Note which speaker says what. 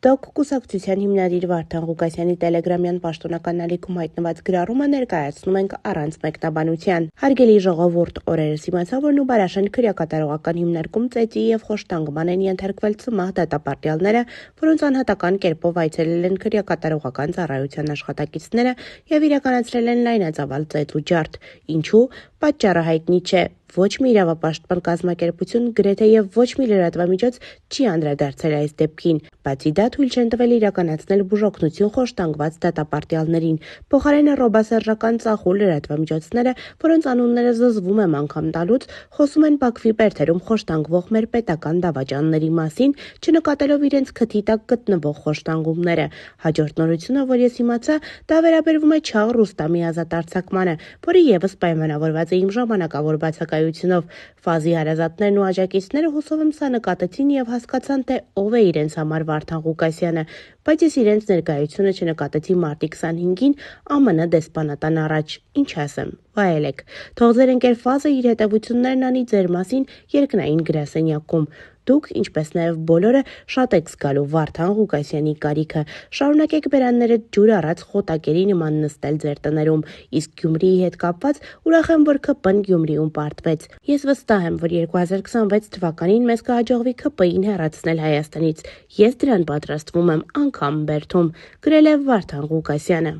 Speaker 1: ԴՕԿ կուսակցության հիմնադիր Վարդան Ղուկասյանի տելեգրամյան պաշտոնական ալիքում հայտնված գրառումը ներկայացնում ենք առանց մեկնաբանության։ Հարգելի ժողովուրդ, օրերս իմացա, որ Նուբարաշեն քրեակատարողական հիմնարկում ծեծի եւ խոշտանգման են ենթարկվել ցմահ դատապարտյալները, որոնց անհատական կերպով այցելել են քրեակատարողական ծառայության աշխատակիցները եւ իրականացրել են լայնածավալ ծեծ ու ջարդ։ Ինչու՞։ Պատճառը հայտնի չէ։ Ոչ մի իրավապաշտպան կազմակերպություն, գրեթե եւ ոչ մի լրատվամիջոց չի անդրադարձել այս դեպքին, բացի դա թույլ չեն տվել իրականացնել բուժօգնություն խոշտանգված դատապարտյալներին։ Փոխարենը ռոբասերժական ծախու լրատվամիջոցները, որոնց անունները զզվում եմ անգամ տալուց, խոսում են Բաքվի բերդերում խոշտանգվող մեր պետական դավաճանների մասին, չնկատելով իրենց քթի տակ գտնվող խոշտանգումները։ Հաջորդ նորությունը, որ ես իմացա, դա վերաբերվում է Չաղ Ռուստամի ազատ արձակմանը, որը եւս պայմանավորված է իմ ժամանակավոր բացակայությունով։ Ֆազի հարազատներն ու աջակիցները հուսով եմ սա նկատեցին եւ հասկացան, թե ով է իրենց համար Վարդան Ղուկասյանը, բայց ես իրենց ներկայությունը չնկատեցի մարտի 25-ին ԱՄՆ դեսպանատան առաջ։ Ինչ ասեմ, վայելեք։ Թող ձեր ընկեր Ֆազը իր հետևություններն անի ձեր մասին երկնային գրասենյակում։ Դուք, ինչպես նաև բոլորը, շատ եք զգալու Վարդան Ղուկասյանի կարիքը։ Շարունակեք բերանները ջուր առած խոտակերի նման նստել ձեր տներում, իսկ Գյումրիի հետ կապված ուրախ եմ, որ ՔՊ-ն Գյումրիում պարտվեց։ Ես վստահ եմ, որ 2026 թվականին մեզ կհաջողվի ՔՊ-ին հեռացնել Հայաստանից։ Ես դրան պատրաստվում եմ անգամ Բերդում, գրել է Վարդան Ղուկասյանը։